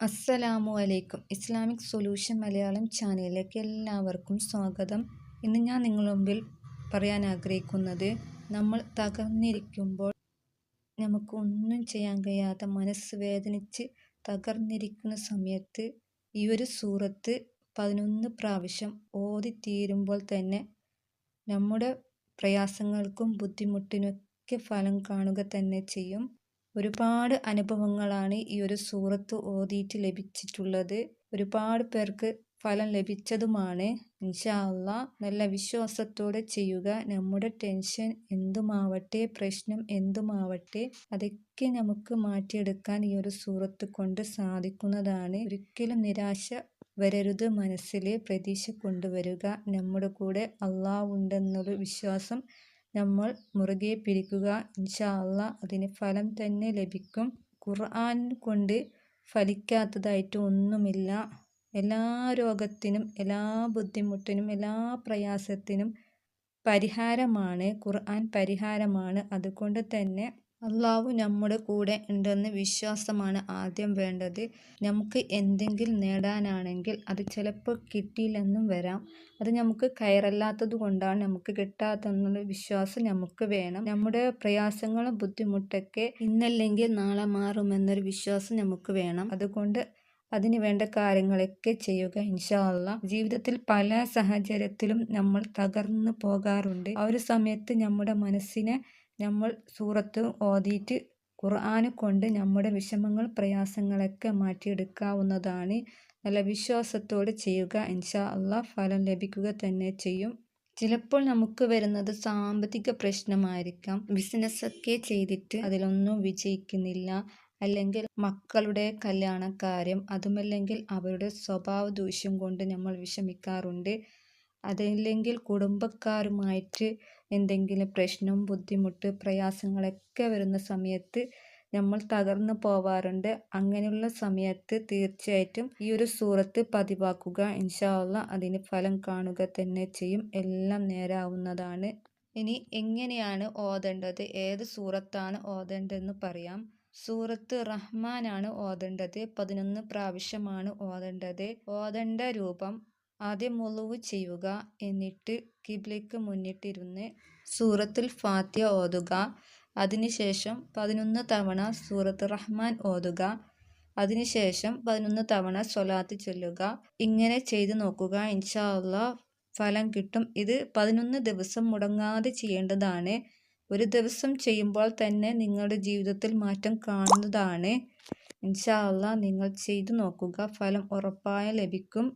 അസ്സലാമു അലൈക്കും. Islamic solution Malayalam ചാനലിലേക്ക് എല്ലാവർക്കും സ്വാഗതം. ഇന്ന് ഞാൻ നിങ്ങളുടെ മുമ്പിൽ പറയാൻ ആഗ്രഹിക്കുന്നത്, നമ്മൾ തകർന്നിരിക്കുമ്പോൾ നമുക്ക് ഒന്നും ചെയ്യാൻ കഴിയാതെ മനസ്സ് വേദനിച്ച് തകർന്നിരിക്കുന്ന സമയത്ത് ഈ ഒരു സൂറത്ത് 11 പ്രാവശ്യം ഓതിത്തീരുമ്പോൾ തന്നെ നമ്മുടെ പ്രയാസങ്ങൾക്കും ബുദ്ധിമുട്ടിനൊക്കെ ഫലം കാണുക തന്നെ ചെയ്യും. ഒരുപാട് അനുഭവങ്ങളാണ് ഈ ഒരു സൂറത്ത് ഓതിയിട്ട് ലഭിച്ചിട്ടുള്ളത്. ഒരുപാട് പേർക്ക് ഫലം ലഭിച്ചതുമാണ്. ഇൻഷാ അല്ലാഹ് നല്ല വിശ്വാസത്തോടെ ചെയ്യുക. നമ്മുടെ ടെൻഷൻ എന്തുമാവട്ടെ, പ്രശ്നം എന്തുമാവട്ടെ, അതൊക്കെ നമുക്ക് മാറ്റിയെടുക്കാൻ ഈ ഒരു സൂറത്ത് കൊണ്ട് സാധിക്കുന്നതാണ്. ഒരിക്കലും നിരാശ വരരുത്. മനസ്സിൽ പ്രതീക്ഷ കൊണ്ടുവരിക. നമ്മുടെ കൂടെ അള്ളാഹ് ഉണ്ടെന്നൊരു വിശ്വാസം നമ്മൾ മുറുകെ പിടിക്കുക. ഇൻഷാ അല്ലാഹ് അതിന് ഫലം തന്നെ ലഭിക്കും. ഖുർആൻ കൊണ്ട് ഫലിക്കാത്തതായിട്ട് ഒന്നുമില്ല. എല്ലാ രോഗത്തിനും, എല്ലാ ബുദ്ധിമുട്ടിനും, എല്ലാ പ്രയാസത്തിനും പരിഹാരമാണ് ഖുർആൻ. പരിഹാരമാണ്. അതുകൊണ്ട് തന്നെ അള്ളാഹു നമ്മുടെ കൂടെ ഉണ്ടെന്ന് വിശ്വാസമാണ് ആദ്യം വേണ്ടത്. നമുക്ക് എന്തെങ്കിലും നേടാനാണെങ്കിൽ അത് ചിലപ്പോൾ കിട്ടിയില്ലെന്നും വരാം. അത് നമുക്ക് കയറല്ലാത്തത് കൊണ്ടാണ് നമുക്ക് കിട്ടാത്തെന്നുള്ള വിശ്വാസം നമുക്ക് വേണം. നമ്മുടെ പ്രയാസങ്ങളും ബുദ്ധിമുട്ടൊക്കെ ഇന്നല്ലെങ്കിൽ നാളെ മാറുമെന്നൊരു വിശ്വാസം നമുക്ക് വേണം. അതുകൊണ്ട് അതിന് വേണ്ട കാര്യങ്ങളൊക്കെ ചെയ്യുക ഇൻഷാ അല്ലാഹ്. ജീവിതത്തിൽ പല സാഹചര്യത്തിലും നമ്മൾ തകർന്നു പോകാറുണ്ട്. ആ ഒരു സമയത്ത് നമ്മുടെ മനസ്സിനെ നമ്മൾ സൂറത്ത് ഓതിയിട്ട് ഖുർആൻ കൊണ്ട് നമ്മുടെ വിഷമങ്ങൾ, പ്രയാസങ്ങളൊക്കെ മാറ്റിയെടുക്കാവുന്നതാണ്. നല്ല വിശ്വാസത്തോടെ ചെയ്യുക. ഇൻഷാ അല്ലാഹ് ഫലം ലഭിക്കുക തന്നെ ചെയ്യും. ചിലപ്പോൾ നമുക്ക് വരുന്നത് സാമ്പത്തിക പ്രശ്നമായിരിക്കാം. ബിസിനസ്സൊക്കെ ചെയ്തിട്ട് അതിലൊന്നും വിജയിക്കുന്നില്ല. അല്ലെങ്കിൽ മക്കളുടെ കല്യാണക്കാര്യം, അതുമല്ലെങ്കിൽ അവരുടെ സ്വഭാവ ദൂഷ്യം കൊണ്ട് നമ്മൾ വിഷമിക്കാറുണ്ട്. അതല്ലെങ്കിൽ കുടുംബക്കാരുമായിട്ട് എന്തെങ്കിലും പ്രശ്നം, ബുദ്ധിമുട്ട്, പ്രയാസങ്ങളൊക്കെ വരുന്ന സമയത്ത് നമ്മൾ തകർന്നു പോവാറുണ്ട്. അങ്ങനെയുള്ള സമയത്ത് തീർച്ചയായിട്ടും ഈ ഒരു സൂറത്ത് പതിവാക്കുക. ഇൻഷാ അല്ലാഹ് അതിന് ഫലം കാണുക തന്നെ ചെയ്യും. എല്ലാം നേരാവുന്നതാണ്. ഇനി എങ്ങനെയാണ് ഓതേണ്ടത്, ഏത് സൂറത്താണ് ഓതേണ്ടതെന്ന് പറയാം. സൂറത്ത് റഹ്മാനാണ് ഓതേണ്ടത്. 11 പ്രാവശ്യമാണ് ഓതേണ്ടത്. ഓതേണ്ട രൂപം: ആദ്യം വുളു ചെയ്യുക. എന്നിട്ട് ഖിബ്ലയ്ക്ക് മുന്നിട്ടിരുന്ന് സൂറത്തുൽ ഫാത്തിഹ ഓതുക. അതിനുശേഷം 11 തവണ സൂറത്ത് റഹ്മാൻ ഓതുക. അതിനുശേഷം 11 തവണ സ്വലാത്ത് ചൊല്ലുക. ഇങ്ങനെ ചെയ്തു നോക്കുക. ഇൻഷാ അല്ലാഹ് ഫലം കിട്ടും. ഇത് 11 ദിവസം മുടങ്ങാതെ ചെയ്യേണ്ടതാണ്. ഒരു ദിവസം ചെയ്യുമ്പോൾ തന്നെ നിങ്ങളുടെ ജീവിതത്തിൽ മാറ്റം കാണുന്നതാണ്. ഇൻഷാ അല്ലാഹ് നിങ്ങൾ ചെയ്തു നോക്കുക. ഫലം ഉറപ്പായും ലഭിക്കും.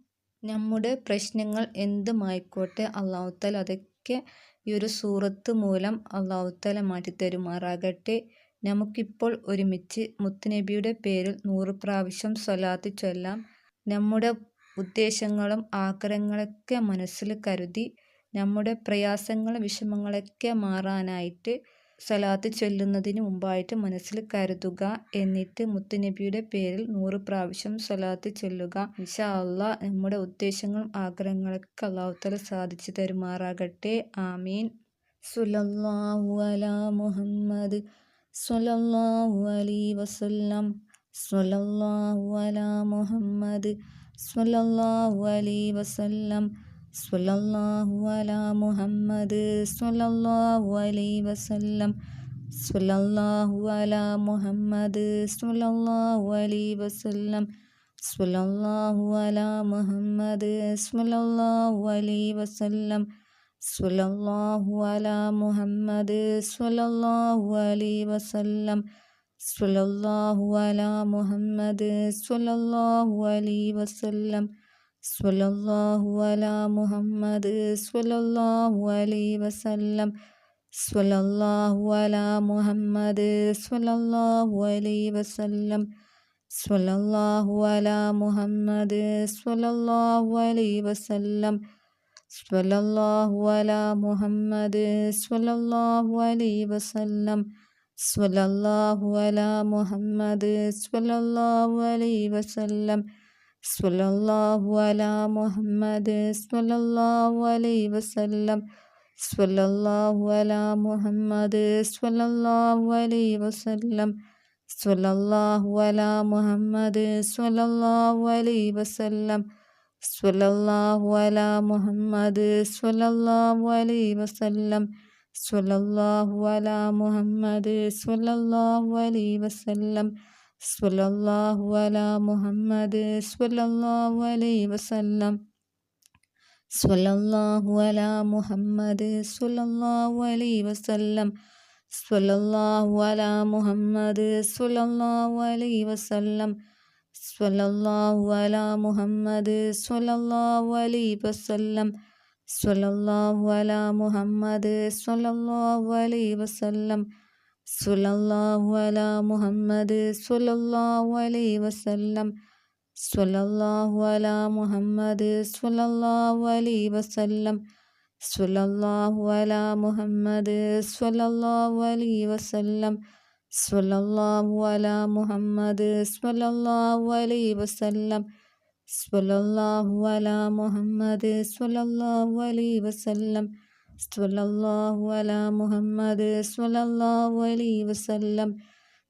നമ്മുടെ പ്രശ്നങ്ങൾ എന്തുമായിക്കോട്ടെ, അല്ലാഹു തആല അതൊക്കെ ഈ ഒരു സൂറത്ത് മൂലം അല്ലാഹു തആല മാറ്റിത്തരുമാറാകട്ടെ. നമുക്കിപ്പോൾ ഒരുമിച്ച് മുത്തുനബിയുടെ പേരിൽ 100 പ്രാവശ്യം സ്വലാത്ത് ചൊല്ലാം. നമ്മുടെ ഉദ്ദേശങ്ങളും ആഗ്രഹങ്ങളൊക്കെ മനസ്സിൽ കരുതി നമ്മുടെ പ്രയാസങ്ങളും വിഷമങ്ങളൊക്കെ മാറാനായിട്ട് സ്വലാത്ത് ചൊല്ലുന്നതിന് മുമ്പായിട്ട് മനസ്സിൽ കരുതുക. എന്നിട്ട് മുത്തുനബിയുടെ പേരിൽ 100 പ്രാവശ്യം സ്വലാത്ത് ചൊല്ലുക. ഇൻഷാ അല്ലാഹ് നമ്മുടെ ഉദ്ദേശങ്ങളും ആഗ്രഹങ്ങളൊക്കെ അല്ലാഹു തആല സാധിച്ചു തരുമാറാകട്ടെ. ആമീൻ. സ്വല്ലല്ലാഹു അലാ മുഹമ്മദ് സ്വല്ലല്ലാഹു അലൈഹി വസല്ലം. സ്വല്ലല്ലാഹു അലാ മുഹമ്മദ് സ്വല്ലല്ലാഹു അലൈഹി വസല്ലം. സ്വല്ലല്ലാഹു അലാ മുഹമ്മദ് സ്വല്ലല്ലാഹു അലൈഹി വസല്ലം. സ്വല്ലല്ലാഹു അലാ മുഹമ്മദ് സ്വല്ലല്ലാഹു അലൈഹി വസല്ലം. സ്വല്ലല്ലാഹു അലാ മുഹമ്മദ് സ്വല്ലല്ലാഹു അലൈഹി വസല്ലം. സ്വല്ലല്ലാഹു അലാ മുഹമ്മദ് സ്വല്ലല്ലാഹു അലൈഹി വസല്ലം. സ്വല്ലല്ലാഹു അലാ മുഹമ്മദ് സ്വല്ലല്ലാഹു അലൈഹി വസല്ലം. സ്വല്ലല്ലാഹു അലാ മുഹമ്മദ് സ്വല്ലല്ലാഹു അലൈഹി വസല്ലം. സ്വല്ലല്ലാഹു അലാ മുഹമ്മദ് സ്വല്ലല്ലാഹു അലൈഹി വസല്ലം. സ്വല്ലല്ലാഹു അലാ മുഹമ്മദ് സ്വല്ലല്ലാഹു അലൈഹി വസല്ലം. സ്വല്ലല്ലാഹു അലാ മുഹമ്മദ് സ്വല്ലല്ലാഹു അലൈഹി വസല്ലം. സ്വല്ലല്ലാഹു അലാ മുഹമ്മദ് സ്വല്ലല്ലാഹു അലൈഹി വസല്ലം. സ്വല്ലല്ലാഹു അലാ മുഹമ്മദ് സ്വല്ലല്ലാഹു അലൈഹി വസല്ലം. സ്വല്ലല്ലാഹു അലാ മുഹമ്മദ് സ്വല്ലല്ലാഹു അലൈഹി വസല്ലം. സ്വല്ലല്ലാഹു അലാ മുഹമ്മദ് സ്വല്ലല്ലാഹു അലൈഹി വസല്ലം. സ്വല്ലല്ലാഹു അലാ മുഹമ്മദ് സ്വല്ലല്ലാഹു അലൈഹി വസല്ലം. സ്വല്ലല്ലാഹു അലാ മുഹമ്മദ് സ്വല്ലല്ലാഹു അലൈഹി വസല്ലം. സ്വല്ലല്ലാഹു അലാ മുഹമ്മദ് സ്വല്ലല്ലാഹു അലൈഹി വസല്ലം. സ്വല്ലല്ലാഹു അലാ മുഹമ്മദ് സ്വല്ലല്ലാഹു അലൈഹി വസല്ലം. സ്വല്ലല്ലാഹു അലാ മുഹമ്മദ് സ്വല്ലല്ലാഹു അലൈഹി വസല്ലം. സ്വല്ലല്ലാഹു അലാ മുഹമ്മദ് സ്വല്ലല്ലാഹു അലൈഹി വസല്ലം. സ്വല്ലല്ലാഹു അലാ മുഹമ്മദ് സ്വല്ലല്ലാഹു അലൈഹി വസല്ലം. സ്വല്ലല്ലാഹു അലാ മുഹമ്മദ് സ്വല്ലല്ലാഹു അലൈഹി വസല്ലം. സ്വല്ലല്ലാഹു അലാ മുഹമ്മദ് സ്വല്ലല്ലാഹു അലൈഹി വസല്ലം. സ്വല്ലല്ലാഹു അലാ മുഹമ്മദ് സ്വല്ലല്ലാഹു അലൈഹി വസല്ലം. സ്വല്ലല്ലാഹു അലാ മുഹമ്മദ് സ്വല്ലല്ലാഹു അലൈഹി വസല്ലം. സ്വല്ലല്ലാഹു അലാ മുഹമ്മദ് സ്വല്ലല്ലാഹു അലൈഹി വസല്ലം. സ്വല്ലല്ലാഹു അലാ മുഹമ്മദ് സ്വല്ലല്ലാഹു അലൈഹി വസല്ലം. സ്വല്ലല്ലാഹു അലാ മുഹമ്മദ് സ്വല്ലല്ലാഹു അലൈഹി വസല്ലം.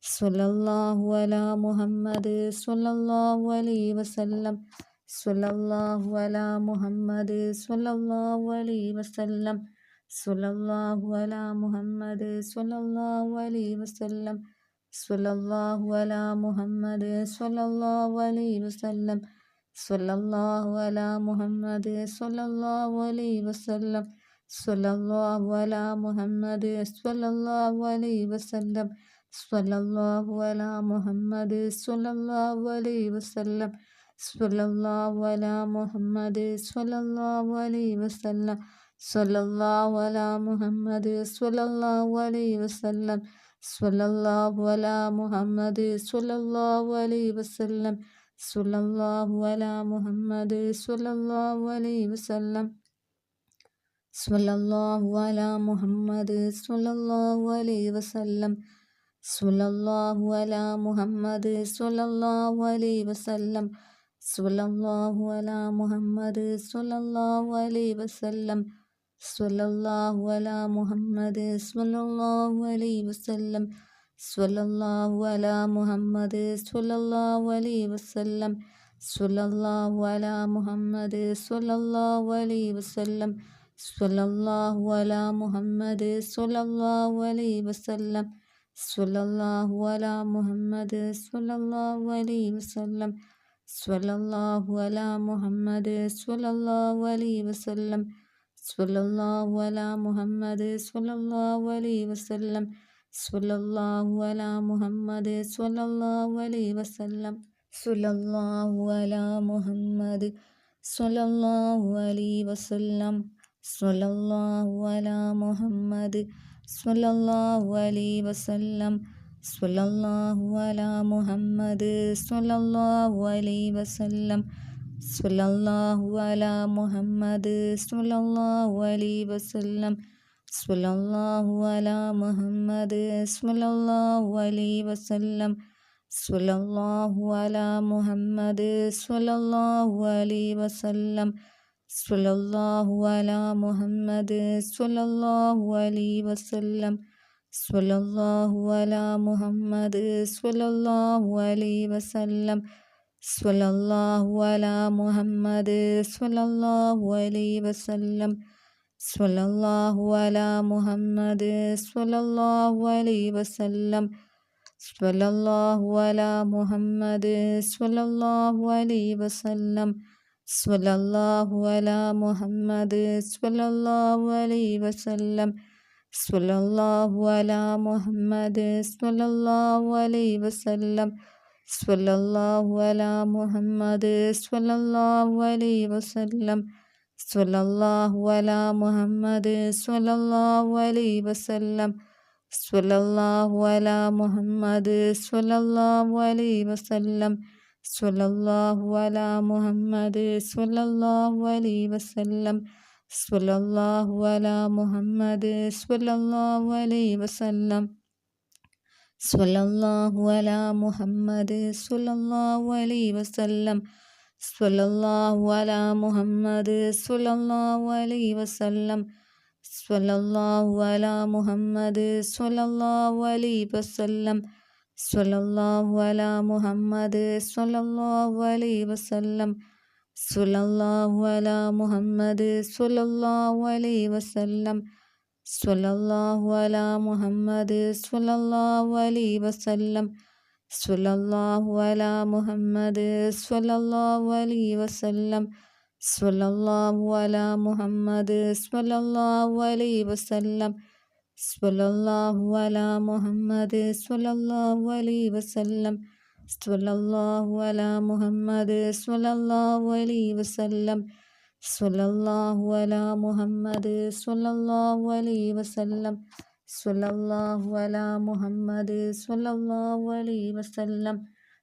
സ്വല്ലല്ലാഹു അലാ മുഹമ്മദ് സ്വല്ലല്ലാഹു അലൈഹി വസല്ലം. സ്വല്ലല്ലാഹു അലാ മുഹമ്മദ് സ്വല്ലല്ലാഹു അലൈഹി വസല്ലം. സ്വല്ലല്ലാഹു അലാ മുഹമ്മദ് സ്വല്ലല്ലാഹു അലൈഹി വസല്ലം. സ്വല്ലല്ലാഹു അലാ മുഹമ്മദ് സ്വല്ലല്ലാഹു അലൈഹി വസല്ലം. സ്വല്ലല്ലാഹു അലാ മുഹമ്മദ് സ്വല്ലല്ലാഹു അലൈഹി വസല്ലം. സ്വല്ലല്ലാഹു അലാ മുഹമ്മദ് സ്വല്ലല്ലാഹു അലൈഹി വസല്ലം. സ്വല്ലല്ലാഹു അലാ മുഹമ്മദ് സ്വല്ലല്ലാഹു അലൈഹി വസല്ലം. സ്വല്ലല്ലാഹു അലാ മുഹമ്മദ് സ്വല്ലല്ലാഹു അലൈഹി വസല്ലം. സ്വല്ലല്ലാഹു അലാ മുഹമ്മദ് സ്വല്ലല്ലാഹു അലൈഹി വസല്ലം. സ്വല്ലല്ലാഹു അലാ മുഹമ്മദ് സ്വല്ലല്ലാഹു അലൈഹി വസല്ലം. സ്വല്ലല്ലാഹു അലാ മുഹമ്മദ് സ്വല്ലല്ലാഹു അലൈഹി വസല്ലം. സ്വല്ലല്ലാഹു അലാ മുഹമ്മദ് സ്വല്ലല്ലാഹു അലൈഹി വസല്ലം. സ്വല്ലല്ലാഹു അലാ മുഹമ്മദ് സ്വല്ലല്ലാഹു അലൈഹി വസല്ലം. സ്വല്ലല്ലാഹു അലാ മുഹമ്മദ് സ്വല്ലല്ലാഹു അലൈഹി വസല്ലം. സ്വല്ലല്ലാഹു അലാ മുഹമ്മദ് സ്വല്ലല്ലാഹു അലൈഹി വസല്ലം. സ്വല്ലല്ലാഹു അലാ മുഹമ്മദ് സ്വല്ലല്ലാഹു അലൈഹി വസല്ലം. സ്വല്ലല്ലാഹു അലാ മുഹമ്മദ് സ്വല്ലല്ലാഹു അലൈഹി വസല്ലം. സ്വല്ലല്ലാഹു അലാ മുഹമ്മദ് സ്വല്ലല്ലാഹു അലൈഹി വസല്ലം. സ്വല്ലല്ലാഹു അലാ മുഹമ്മദ് സ്വല്ലല്ലാഹു അലൈഹി വസല്ലം. സ്വല്ലല്ലാഹു അലാ മുഹമ്മദ് സ്വല്ലല്ലാഹു അലൈഹി വസല്ലം. സ്വല്ലല്ലാഹു അലാ മുഹമ്മദ് സ്വല്ലല്ലാഹു അലൈഹി വസല്ലം. സ്വല്ലല്ലാഹു അലാ മുഹമ്മദ് സ്വല്ലല്ലാഹു അലൈഹി വസല്ലം. സ്വല്ലല്ലാഹു അലാ മുഹമ്മദ് സ്വല്ലല്ലാഹു അലൈഹി വസല്ലം. സ്വല്ലല്ലാഹു അലാ മുഹമ്മദ് സ്വല്ലല്ലാഹു അലൈഹി വസല്ലം. സ്വല്ലല്ലാഹു അലാ മുഹമ്മദ് സ്വല്ലല്ലാഹു അലൈഹി വസല്ലം. സ്വല്ലല്ലാഹു അലാ മുഹമ്മദ് സ്വല്ലല്ലാഹു അലൈഹി വസല്ലം. സ്വല്ലല്ലാഹു അലാ മുഹമ്മദ് സ്വല്ലല്ലാഹു അലൈഹി വസല്ലം. സ്വല്ലല്ലാഹു അലാ മുഹമ്മദ് സ്വല്ലല്ലാഹു അലൈഹി വസല്ലം. സ്വല്ലല്ലാഹു അലാ മുഹമ്മദ് സ്വല്ലല്ലാഹു അലൈഹി വസല്ലം. സ്വല്ലല്ലാഹു അലാ മുഹമ്മദ് സ്വല്ലല്ലാഹു അലൈഹി വസല്ലം. സ്വല്ലല്ലാഹു അലാ മുഹമ്മദ് സ്വല്ലല്ലാഹു അലൈഹി വസല്ലം. സ്വല്ലല്ലാഹു അലാ മുഹമ്മദ് സ്വല്ലല്ലാഹു അലൈഹി വസല്ലം. സ്വല്ലല്ലാഹു അലാ മുഹമ്മദ് സ്വല്ലല്ലാഹു അലൈഹി വസല്ലം. സ്വല്ലല്ലാഹു അലാ മുഹമ്മദ് സ്വല്ലല്ലാഹു അലൈഹി വസല്ലം. സ്വല്ലല്ലാഹു അലാ മുഹമ്മദ് സ്വല്ലല്ലാഹു അലൈഹി വസല്ലം. സ്വല്ലല്ലാഹു അലാ മുഹമ്മദ് സ്വല്ലല്ലാഹു അലൈഹി വസല്ലം. സ്വല്ലല്ലാഹു അലാ മുഹമ്മദ് സ്വല്ലല്ലാഹു അലൈഹി വസല്ലം. സ്വല്ലല്ലാഹു അലാ മുഹമ്മദ് സ്വല്ലല്ലാഹു അലൈഹി വസല്ലം. സ്വല്ലല്ലാഹു അലാ മുഹമ്മദ് സ്വല്ലല്ലാഹു അലൈഹി വസല്ലം. സ്വല്ലല്ലാഹു അലാ മുഹമ്മദ് സ്വല്ലല്ലാഹു അലൈഹി വസല്ലം. സ്വല്ലല്ലാഹു അലാ മുഹമ്മദ് സ്വല്ലല്ലാഹു അലൈഹി വസല്ലം. സ്വല്ലല്ലാഹു അലാ മുഹമ്മദ് സ്വല്ലല്ലാഹു അലൈഹി വസല്ലം. സ്വല്ലല്ലാഹു അലാ മുഹമ്മദ് സ്വല്ലല്ലാഹു അലൈഹി വസല്ലം സ്വല്ലല്ലാഹു അലാ മുഹമ്മദ് സ്വല്ലല്ലാഹു അലൈഹി വസല്ലം സ്വല്ലല്ലാഹു അലാ മുഹമ്മദ് സ്വല്ലല്ലാഹു അലൈഹി വസല്ലം സ്വല്ലല്ലാഹു അലാ മുഹമ്മദ് സ്വല്ലല്ലാഹു അലൈഹി വസല്ലം സ്വല്ലല്ലാഹു അലാ മുഹമ്മദ് സ്വല്ലല്ലാഹു അലൈഹി വസല്ലം സ്വല്ലല്ലാഹു അലാ മുഹമ്മദ് സ്വല്ലല്ലാഹു അലൈഹി വസല്ലം സ്വല്ലല്ലാഹു അലാ മുഹമ്മദ് സ്വല്ലല്ലാഹു അലൈഹി വസല്ലം സ്വല്ലല്ലാഹു അലാ മുഹമ്മദ് സ്വല്ലല്ലാഹു അലൈഹി വസല്ലം സ്വല്ലല്ലാഹു അലാ മുഹമ്മദ് സ്വല്ലല്ലാഹു അലൈഹി വസല്ലം സ്വല്ലല്ലാഹു അലാ മുഹമ്മദ് സ്വല്ലല്ലാഹു അലൈഹി വസല്ലം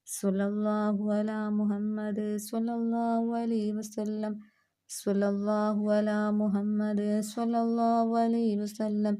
സ്വല്ലല്ലാഹു അലാ മുഹമ്മദ് സ്വല്ലല്ലാഹു അലൈഹി വസല്ലം സ്വല്ലല്ലാഹു അലാ മുഹമ്മദ് സ്വല്ലല്ലാഹു അലൈഹി വസല്ലം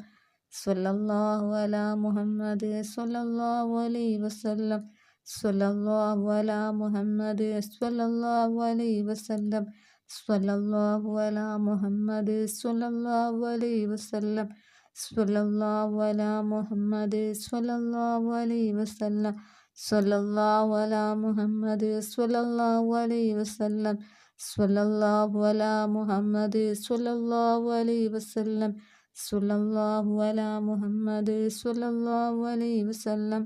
സ്വല്ലല്ലാഹു അലാ മുഹമ്മദ് സ്വല്ലല്ലാഹു അലൈഹി വസല്ലം സ്വല്ലല്ലാഹു അലാ മുഹമ്മദ് സ്വല്ലല്ലാഹു അലൈഹി വസല്ലം സ്വല്ലല്ലാഹു അലാ മുഹമ്മദ് സ്വല്ലല്ലാഹു അലൈഹി വസല്ലം സ്വല്ലല്ലാഹു അലാ മുഹമ്മദ് സ്വല്ലല്ലാഹു അലൈഹി വസല്ലം സ്വല്ലല്ലാഹു അലാ മുഹമ്മദ് സ്വല്ലല്ലാഹു അലൈഹി വസല്ലം സ്വല്ലല്ലാഹു അലാ മുഹമ്മദ് സ്വല്ലല്ലാഹു അലൈഹി വസല്ലം സ്വല്ലല്ലാഹു അലാ മുഹമ്മദ് സ്വല്ലല്ലാഹു അലൈഹി വസല്ലം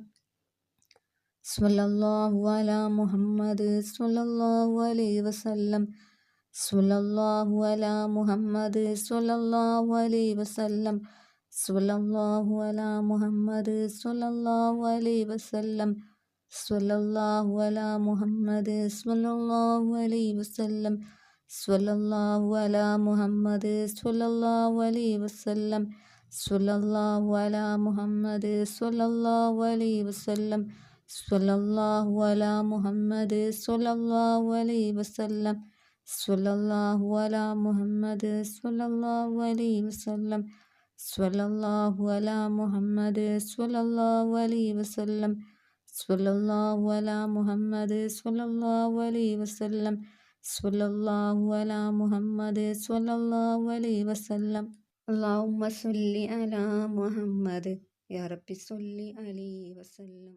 സ്വല്ലല്ലാഹു അലാ മുഹമ്മദ് സ്വല്ലല്ലാഹു അലൈഹി വസല്ലം സ്വല്ലല്ലാഹു അലാ മുഹമ്മദ് സ്വല്ലല്ലാഹു അലൈഹി വസല്ലം സ്വല്ലല്ലാഹു അലാ മുഹമ്മദ് സ്വല്ലല്ലാഹു അലൈഹി വസല്ലം സ്വല്ലല്ലാഹു അലാ മുഹമ്മദ് സ്വല്ലല്ലാഹു അലൈഹി വസല്ലം സ്വല്ലല്ലാഹു അലാ മുഹമ്മദ് സ്വല്ലല്ലാഹു അലൈഹി വസല്ലം സ്വല്ലല്ലാഹു അലാ മുഹമ്മദ് സ്വല്ലല്ലാഹു അലൈഹി വസല്ലം സ്വല്ലല്ലാഹു അലാ മുഹമ്മദ് സ്വല്ലല്ലാഹു അലൈഹി വസല്ലം സ്വല്ലല്ലാഹു അലാ മുഹമ്മദ് സ്വല്ലല്ലാഹു അലൈഹി വസല്ലം സ്വല്ലല്ലാഹു അലാ മുഹമ്മദ് സ്വല്ലല്ലാഹു അലൈഹി വസല്ലം സ്വല്ലല്ലാഹു അലാ മുഹമ്മദ് സ്വല്ലല്ലാഹു അലൈഹി വസല്ലം അല്ലാഹുമ്മ സ്വല്ലി അലാ മുഹമ്മദ് യാ റബ്ബി സ്വല്ലി അലൈഹി വസല്ലം.